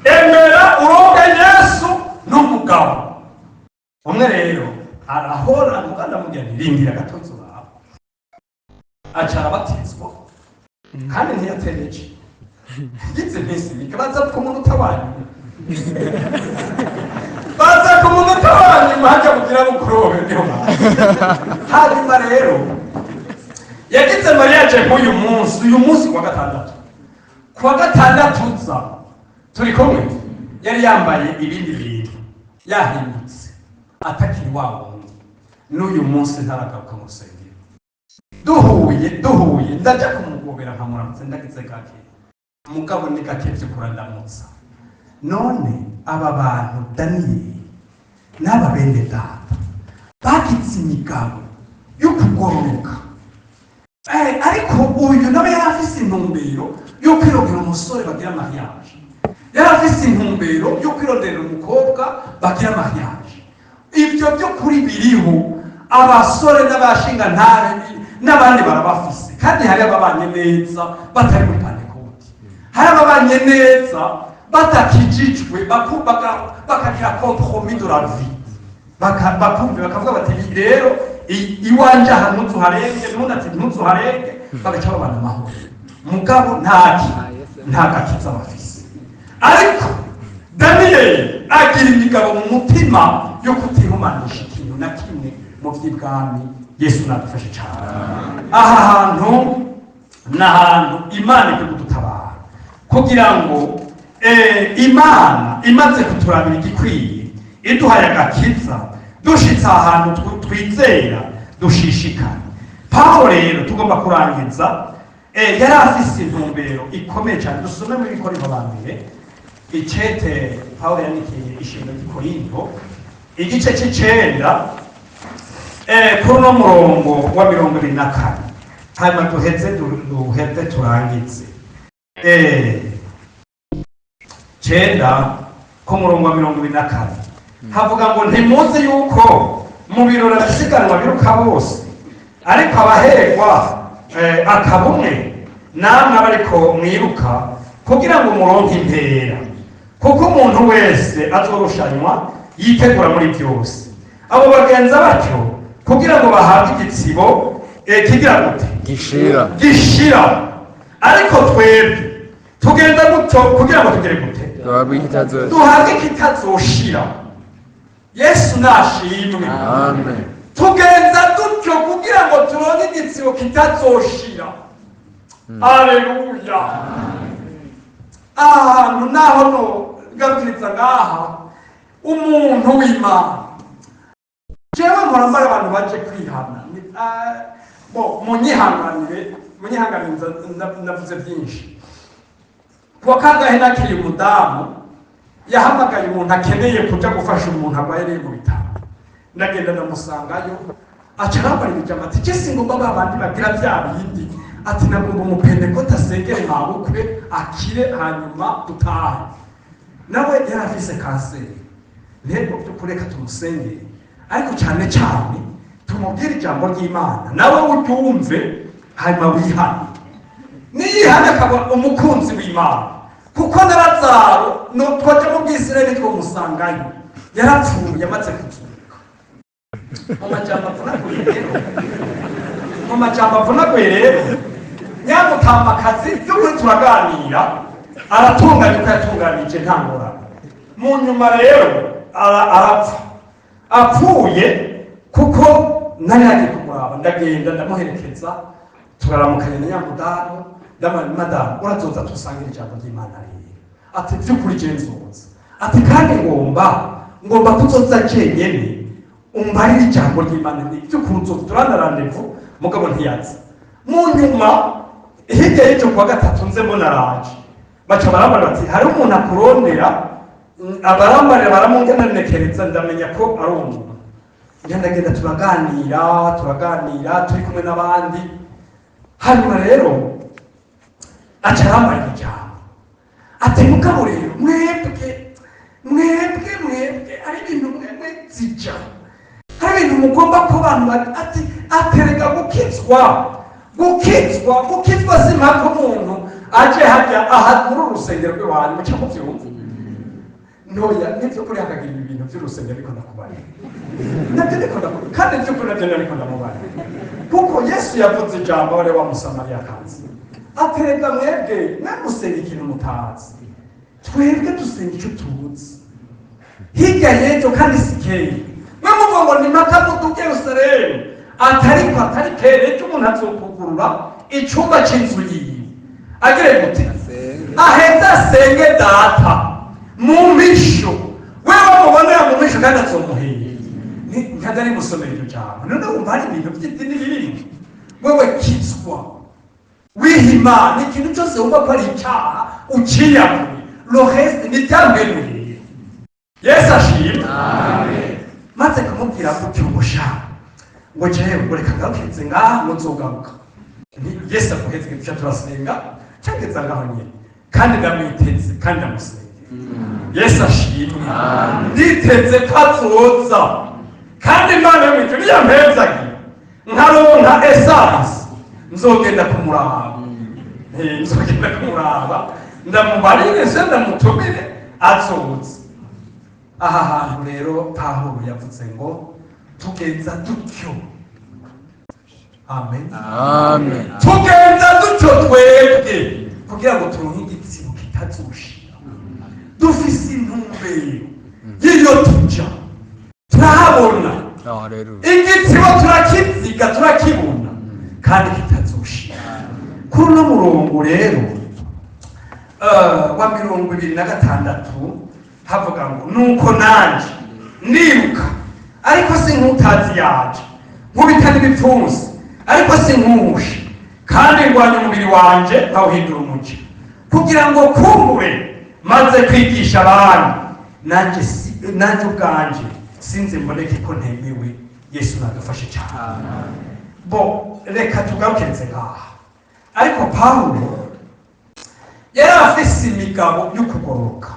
Emera uronke Yesu n'umugabo. Umwe rero arahora muganda mugeni rindira gatozo bawe acara batizwa kandi ntiyatereje gize mpisi bikabaza ku munota wanyu baza ku munota wanyu hajya kugira ngo kurobe niho hanyuma rero yagize mariage nk'uyu munsi wa gatandatu, kuwa gatandatu uza turi kumwe yari yambaye ibindi bintu yahindutse atakiri wa wundi. N'uyu munsi ntaragaruka mu rusengero, duhuye ndaja kumugobera nkamuramutse ndagize gake mugabo ni gake by'ukura ndamutsa. None aba bantu Daniyeli n'aba bene data bagize imigabo yo kugororoka, ariko uyu nawe yari afise intumbero yo kwirogera umusore bagira mariage, yari afise intumbero yo kwirondera umukobwa bagira mariage. Ibyo byo kuri biriho abasore n'abashinga ntare n'abandi barabafise, kandi hari ababanye neza batari muri Pentekoste, hari ababanye neza batakijijwe bakagira compromis de la vie, bakumva bakavuga bati rero iwanje aha ntuzuharenge n'undi ati ntuzuharenge, bagaca babana amahoro. Mugabo nta gakiza bafise. Ariko Daniyeli agira imigabo mu mutima yo kutihumanisha ikintu na kimwe mu by'ibwami. Yesu nadufashe cyane. Aha hantu n'ahantu Imana iri kudutabara kugira ngo Imana imaze kuturabira igikwiye iduhaye agakiza, dushitse ahantu twizera dushishikana. Pawulo rero tugomba kurangiza yari afise intumbero ikomeye cyane. Dusome muri Korinto ba mbere icete Pawulo yandikiye ishingiro ry'Ikorinto igice c'9 kuri uno murongo wa 24 hanyuma duheze turangize 9 ku murongo wa 24 havuga ngo ntimuzi yuko mu birori abasiganwa biruka bose, ariko abaherwa akabumwe namwe abariko mwiruka kugira ngo muronke impera, kuko umuntu wese azorushanywa yitegura muri byose. Abo bagenza batyo kugira ngo bahabwe igitsibo kigira gute gishira ariko twebwe tugenda gutyo kugira ngo tugere gute duhabwe ikitazoshira. Yesu nashimwe. Amen. Tugenda dutyo kugira ngo turonke igitsibo kitazoshira. Haleluya. Ahantu naho no gabwiriza ngaha umuntu w'Imana jewe murambara abantu baje kwihana munyihanganire ndavuze byinshi. Kuwa kangahe nakiri umudamu yahamagaye umuntu akeneye kuja gufasha umuntu arwaye mu bitaro, ndagenda ndamusangayo aca arambara ibijama ati jesi ngomba babandi bagira bya bindi ati nagomba umupentekote asengere mabukwe akire hanyuma dutahe. Nawe yari afise kanseri, ntego byo kureka tumusengere ariko cyane cyane tumubwire ijambo ry'Imana nawe uryumve hanyuma wihane. Niyihane akaba umukunzi w'Imana kuko na Lazaro no twaje mu Bwisirayeli twomusangayo yarapfuye amaze kuzuka. Mu majambo avunaguye rero nyamutamakazi by'ukuri turaganira aratunganya uko yatunganije nta ngorane. Mu nyuma rero arapfa, apfuye kuko nari yagiye kumuraba ndagenda ndamuherekeza turaramukanya na nyamudamu madamu urazoza tusangira ijambo ry'Imana rero ati by'ukuri genzoza ati kandi ngomba kuzoza cyenyene umbarira ijambo ry'Imana ni by'ukuri uzoza turana randevu mugabo ntiyaza. Mu nyuma hirya y'icyo kuwa gatatu nze mbona araje baca barambara bati hari umuntu akurondera, abarambarira baramungenekereza ndamenya ko ari umuntu. Ndagenda turaganira turi kumwe n'abandi, hanyuma rero aca arambara ijambo ati mugabo rero mwebwe ari ibintu mwebwe zija, hari ibintu mugomba ko abantu ati aterega gukizwa simpaka umuntu aje hajya ahagura urusengero rw'iwanyu muca muvyumva ntoya nivyo kuri hakagira ibintu vy'urusengero ariko ndakubarira nabyo ndiko ndakubwira kandi ivyo kuri nabyo ariko ndamubarira kuko Yesu yavuze ijambo wari wa Musamariyakazi aterega mwebwe mwamusenga ikintu mutazi, twebwe dusenga icyo tuzi. Hirya y'ejo kandi sikeye mwamuvuga ngo ni mata muduge Yerusalemu atari kere cyo umuntu azokugurura icyumba cy'inzu yiwe agire gute aheza asenge data mu misho wewe mubona mu misho kandi azomuheye nkadari gusomera iryo jambo. None wumva hari ibintu by'idini bibiri wewe kizwa wihima ikintu cyose wumva ko ari icyaha ukiyamure lo reste ni tambenuye. Yesu ashimwe. Amen. Maze kumubwira gutyo umushaka ngo jewe ureka ngakize ngaha muzogaruka Yesu amuheze ibyo turasenga cyangeza ngaho nyine kandi ndamwiteze kandi ndamusenge. Yesu ashimwe. Nditeze patsoza kandi Imana yo mwijuru yampezaga nkaronka essence nzogenda kumuraba ndamubarire se ndamutumire azoze. Aha hantu rero Pawulo yavuze ngo tugenza dutyo. Amen. Amen. Tugenza dutyo twebwe kugira ngo turonke igitsibo kitazoshira. Dufise intumbero y'iyo tuja turahabona igitsibo turakiziga turakibona kandi kitazoshira. Kuri uno murongo rero wa 26 havuga ngo nuko nanje ndiruka ariko sinkutazi yaje nkubita n'ibipfunsi ariko sinkuje kandi ndwanya umubiri wanje nkawuhindura umuco kugira ngo kumbure maze kwigisha abantu nanje ubwanje sinze mboneke ko ntemewe. Yesu nadufashe cyane. Bo reka tugarukenze ngaha ariko Pawulo yari afise imigabo yo kugororoka.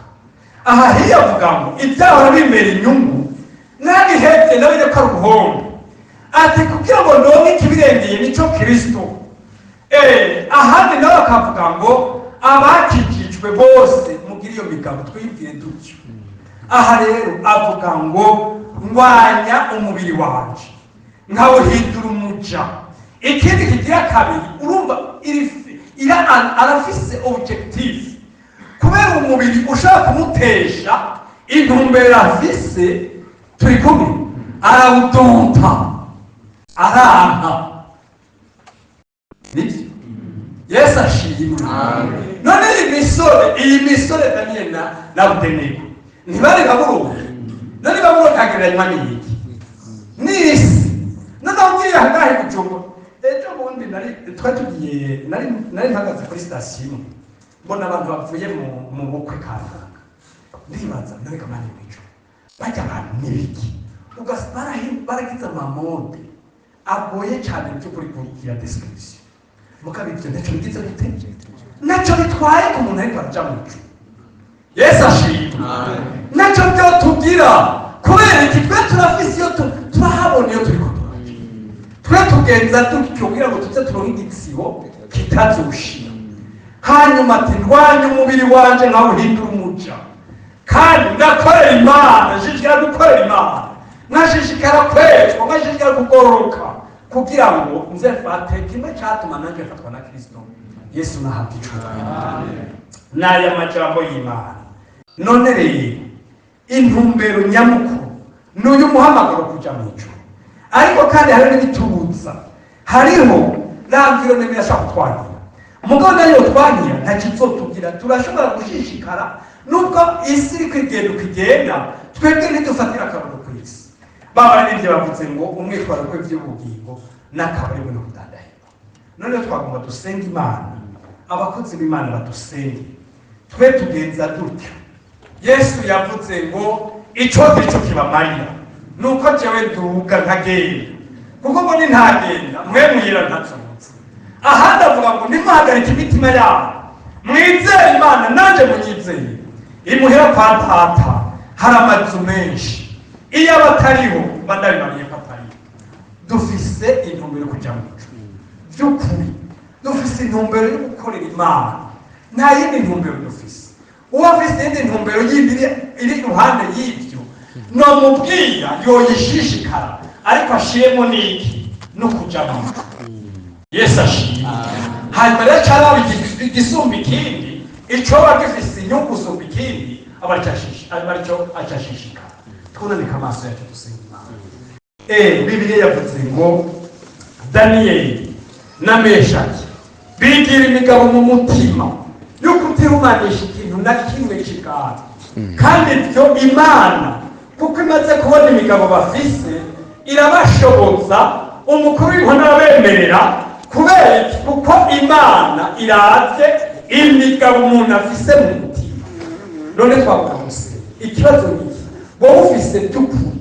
Aha hiyavuga ngo ibyaha bimera inyungu nabihebye nabire ko ari ubuhombe ati kugira ngo ndonke ikibirengeye nico Kristo. Ahandi nawe akavuga ngo abakijijwe bose mugira iyo migabo twibwire dutyo. Aha rero avuga ngo ndwanya umubiri wanje nkawuhindura umuja ikindi kigira kabiri urumva arafise objectif kubera umubiri ushaka kumutesha intumbero afise turi kumwe arawudonta aranka nibyo Yesu ashimwe. None iyi misore Daniel na Abdenego ntibari baburongo none baburongo kagereranywa n'iki n'isi none ugiye hagahe kucumba ejo bundi nari mpagaze kuri sitasiyo mbona abantu bavuye mu bukwe kanaka ndibaza none kamani mico bajya abantu n'ibiki baragize amamode agoye cyane by'ukuri kugira description mukabibyo ntacyo bigize gute ntacyo bitwaye ku muntu ariko araja mu ico Yesu ashimwe. Ntacyo byo tugira kubera iki twe turafise iyo turahabona iyo turi kutubaje twe tugenza dutyo kugira ngo tuze turonke igisibo kitazushira hanyuma ati ndwanya umubiri wanje nkaho uhindura umuja kandi ndakorera Imana nshishikara gukorera Imana nkashishikara kwezwa nkashishikara kugororoka kugira ngo nze mfate kimwe cyatuma nanjye mfatwa na Kristo Yesu nahabwa icubahiro n'aya majambo y'Imana. None rero intumbero nyamukuru n'uyu muhamagaro kuja mu ijuru ariko kandi hari n'ibitubuza hariho nambiro nemera ashaka kutwangira umugabo nayo twangira ntakizotugira turashobora gushishikara nubwo isi iri kugenda twebwe ntidufatira akaruhuko ku isi baba n'ibyo bavuze ngo umwitwaro w'iby'ubugingo n'akabari we no kudandahirwa. None twagomba dusenga Imana abakozi b'Imana badusenge twe tugenza dutyo. Yesu yavuze ngo ico ndico kibamarira nuko jewe nduga nkagenda kuko mbona ntagenda mwe mwira ntatsumutse ahandi avuga ngo nimuhagarike imitima yabo mwizere Imana nanje munyizeye imuhera kwa Data hari amazu menshi iyo abatariho bandabimariye ko atariho. Dufise intumbero kuja mu ijuru by'ukuri dufise intumbero yo gukorera Imana nta yindi ntumbero dufise. Uwafise indi ntumbero yindi iri iruhande y'ibyo nomubwira yoyishishikara ariko ashiyemo n'iki no kuja mu ijuru. Yesu ashimwe. Hanyuma rero cyaraba igisumba ikindi icoba gifise inyungu gusumba ikindi abaricyo acashishikara. Twunamika amaso yacu dusenga Imana. Bibiliya yavuze ngo Daniyeli na Meshaki bigira imigabo mu mutima yo kutirumanisha ikintu na kimwe kigara kandi byo Imana kuko imaze kubona imigabo bafise irabashoboza umukuru w'inkona bemerera kubera kuko Imana iravye imigabo umuntu afise mu mutima. None twavuga muse ikibazo ni wowe ufise by'ukuri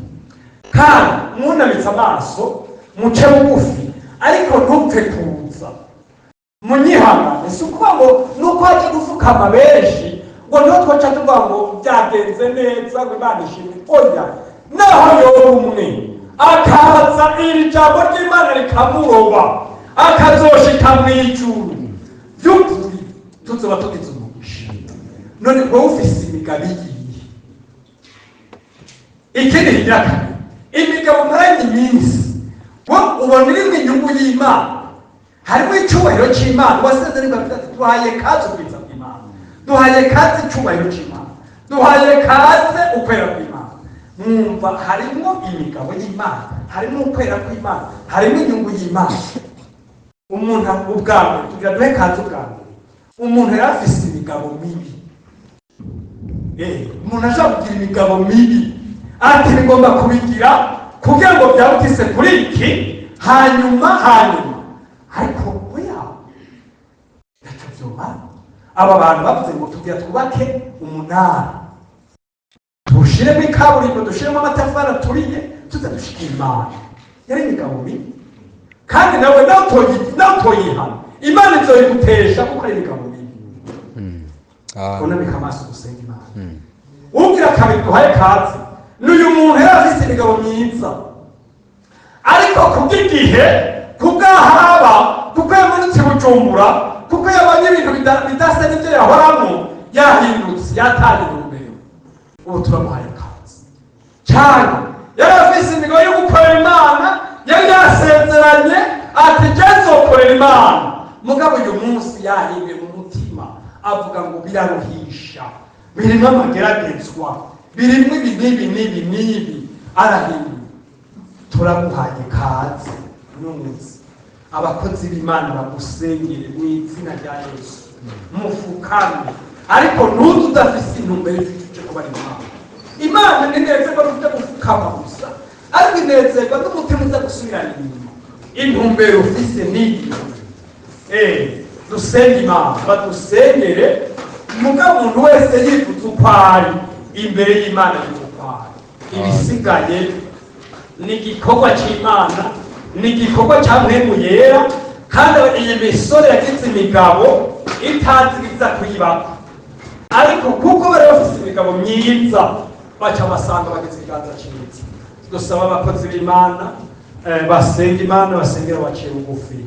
kandi mwunamitse amaso muce bugufi ariko ntupfe kuza munyihangane si ukuvuga ngo nuko haje gufukama benshi ngo niho twaca tuvuga ngo byagenze neza ngo Imana ishimwe. Oya naho yoba umwe akaza iri jambo ry'Imana rikamuroba akazoshika mu ijuru by'ukuri tuzoba tugize umugisha. None wowe ufise imigabo igiye ikindi kigira kabiri imigabo maranye iminsi ubona irimo inyungu y'Imana harimo icyubahiro cy'Imana wasezererwa ati duhaye kazi ubwiza bw'Imana duhaye kazi icyubahiro cy'Imana duhaye kazi ukwera kw'Imana. Mwumva harimo imigabo y'Imana harimo ukwera kw'Imana harimo inyungu y'Imana. Umuntu ubwawe tugira duhe kazi ubwawe umuntu yari afise imigabo mibi umuntu ashaka kugira imigabo mibi ati bigomba kubigira kugira ngo byabutise kuri iki hanyuma ariko oya ntacyo byomara. Aba bantu bavuze ngo tugira twubake umunara tushiremo ikaburimbo dushiremo amatafari aturiye tuza dushikira Imana. Yari imigabo mibi kandi nawe nawutoyihana Imana izoyigutesha kuko ari imigabo mibi. Unamika amaso dusenga Imana. Ugira kabiri duhaye kazi n'uyu muntu yari afise imigabo myiza ariko kubw'igihe kubwahaba kuko yamanutse Bujumbura kuko yabonye ibintu bidasa n'ibyo yahoramo yahindutse yatangiye urumbero. Ubu turamuhaye kazi cyane yari afise imigabo yo gukorera Imana yari yasezeranye ati imana mugabo uyu munsi yahimbye mu mutima avuga ngo biraruhisha, birimo amageragezwa, birimo ibi n'ibi arahimbye. Turaguhaye kaze n'umunsi abakozi b'Imana bagusengere mu izina rya Yesu, mufukame ariko ntuzi udafise intumbero yo kuba Imana. Imana ninezerwa no gufukama gusa, ariko inezerwa n'umutima uza gusubirana inyuma. Intumbero ufise niyo dusenge Imana, badusengere mugabo umuntu wese yifuza uko ari imbere y'Imana y'ukwari. Ibisigaye ni igikorwa cy'Imana, ni igikorwa cya mpemu yera, kandi iyi misore yagize imigabo itazi biza kuyibaka, ariko kuko bari bafite imigabo myiza baca basanga bagize ikiganza cyiza. Dusaba abakozi b'Imana basenga Imana, basengera baciye bugufi,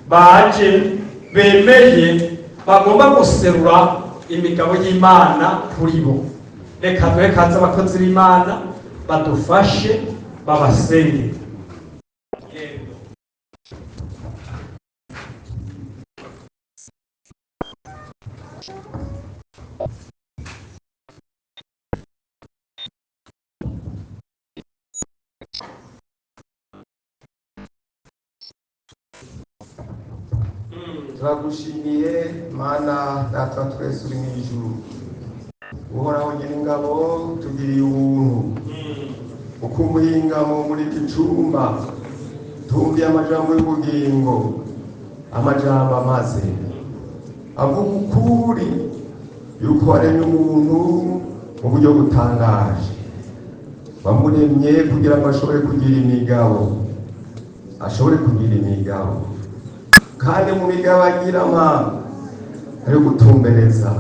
baje bemeye bagomba guserura imigabo y'Imana kuri bo. Reka duhe kaze abakozi b'Imana badufashe babasenge. Turagushimiye Mana data twese uri mu ijuru, uhoraho nyir'ingabo, tugiriye ubuntu uko umuhingamo muri iki cyumba tumviye amajambo y'ubugingo, amajambo amaze avuga ukuri yuko waremye umuntu mu buryo butangaje, wamuremye kugira ngo ashobore kugira imigabo, kandi mu migabo agira ari gutumbereza,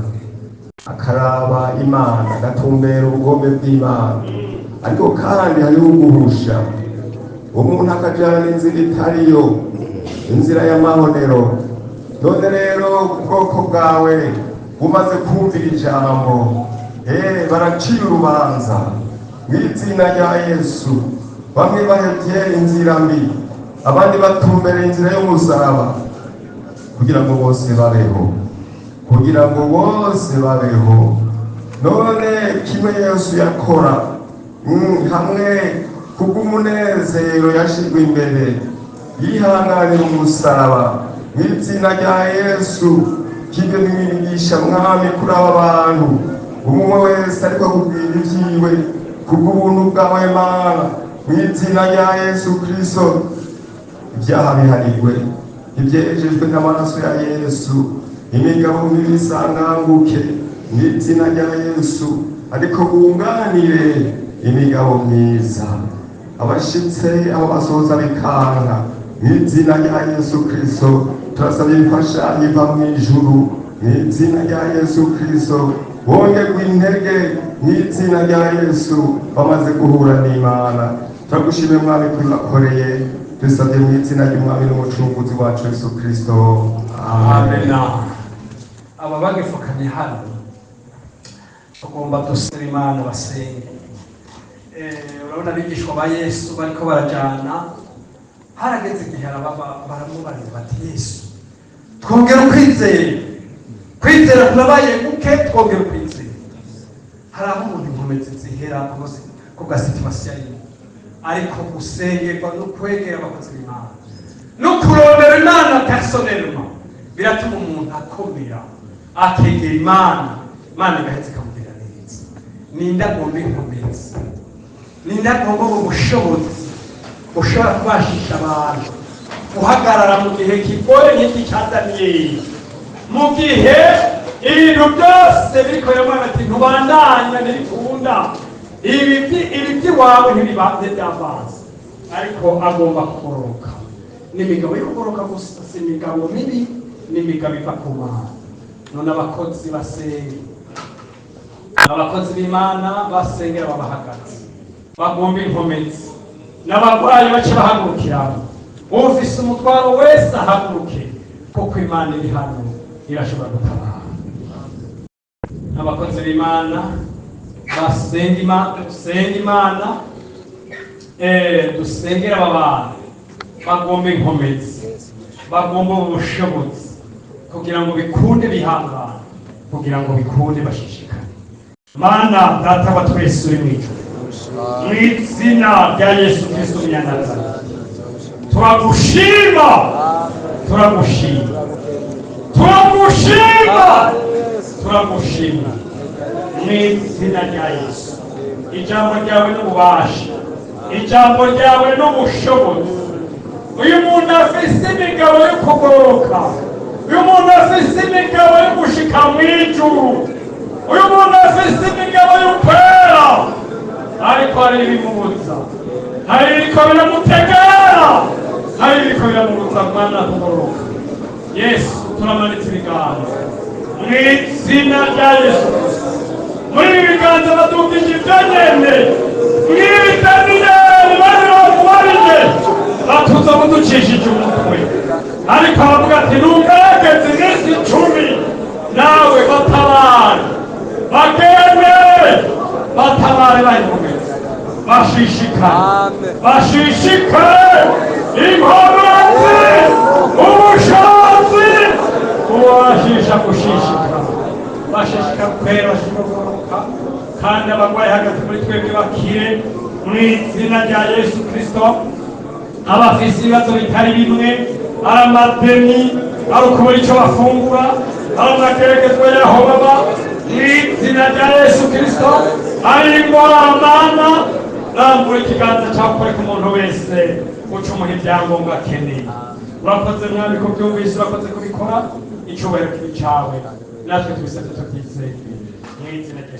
akaraba Imana, agatumbera ubugombe bw'Imana, ariko kandi hariho uguhusha umuntu akajana inzira itariyo, inzira y'amahonero. None rero ubwoko bwawe bumaze kumvira ijambo, baraciye urubanza mu izina rya Yesu. Bamwe bahevye inzira mbi, abandi batumbereye inzira y'umusaraba, kugira ngo bose babeho, none kimwe Yesu yakora hamwe kubw'umunezero yashizwe imbere, yihanganira umusaraba mu izina rya Yesu. Kibe n'imigisha mwami kuri aba bantu, umwe wese ariko kubwira ibyiwe kubw'ubuntu bwawe Mana, mu izina rya Yesu Kristo. Ibyaha bihanirwe, ibyejejwe n'amaraso ya Yesu, imigabo mibi isanganguke mu izina rya Yesu, ariko bunganire imigabo myiza. Abashitse aho basoza bikanga mu izina rya Yesu Kristo. Turasabye imfashanyo iva mu ijuru mu izina rya Yesu Kristo. Bongerwe intege mu izina rya Yesu bamaze guhura n'Imana. Turagushimye mwami kwibakoreye, dusabye mu izina ry'umwami n'umucunguzi wacu Yesu Kristo, amen. Aba bagifukanye hano tugomba dusaba Imana basenge. Urabona abigishwa ba Yesu bariko barajana, harageze igihe baramubarira bati Yesu twongera kwizera tunabaye guke, twongera ukwizera. Hari aho umuntu inkomezi zihera ku gasitimasiyo arimo, ariko gusengerwa no kwegera abakozi b'Imana no kurondera Imana personnellement biratuma umuntu akomera, akegera Imana igaheza ikamugirira neza. Ninde agomba inkomezi, ninde agomba ubushobozi ushobora kubashisha abantu guhagarara mu gihe kigoye nk'iki cya Daniyeli, mu gihe ibintu byose biriko biramubwira ati ntubandanya ntibikunda, ibi by'iwawe ntibibanze by'amazi, ariko agomba kugoroka. N'imigabo yo kugoroka gusa, si imigabo mibi, n'imigabo iva ku Mana. None abakozi basenge, abakozi b'Imana basengera babahagaze, bagomba inkomezi, n'abarwayi bace bahagurukiramo. Ufise umutwaro wese ahaguruke, kuko Imana iri hano irashobora gutabara. Abakozi b'Imana basenga Imana, dusengera aba bantu bagomba inkomezi, bagomba ubushobozi kugira ngo bikunde bihangane, kugira ngo bikunde bashishikane. Mana data wa twese uri mw'ijuru, mu izina rya Yesu Kristo Munyanazareti, turagushima, turagushima, turagushima, turagushima mu izina rya Yesu. Ijambo ryawe n'ububasha, ijambo ryawe n'ubushobozi. Uyu muntu afise imigabo yo kugoroka, uyu muntu afise imigabo yo gushika mw'ijuru, uyu muntu afise imigabo yo kwera, ariko hari ibimubuza, hari ibiriko biramutegera, hari ibiriko biramubuza mwana kugoroka. Yesu turamanitse ibiganza mu izina rya Yesu. Muri ibi biganza badugije ibyo nyene, mw'ibi Daniyeli bari bamubarije batuza kuducishije umutwe, ariko aravuga ati ntugerageze iminsi 10 nawe batabare, bagende batabare bayimugeze, bashishikane, bashishikane, inkomezi, ubushobozi ubashisha gushishikana, bashishika kwera, bashishika kugoroka, kandi abarwayi hagati muri twebwe bakire mu izina rya Yesu Kristo. Abafise ibibazo bitari bimwe, ari amadeni, ari ukubura icyo bafungura, ari amageragezwa y'aho baba, mu izina rya Yesu Kristo. Ari ingwara mana, rambura ikiganza cyawe ukore ku muntu wese ucumuha ibyangombwa akeneye. Urakoze mwami ko byumvise, urakoze kubikora, icyubahiro kibi cyawe, natwe tubisabye tubyizeye mu izina rya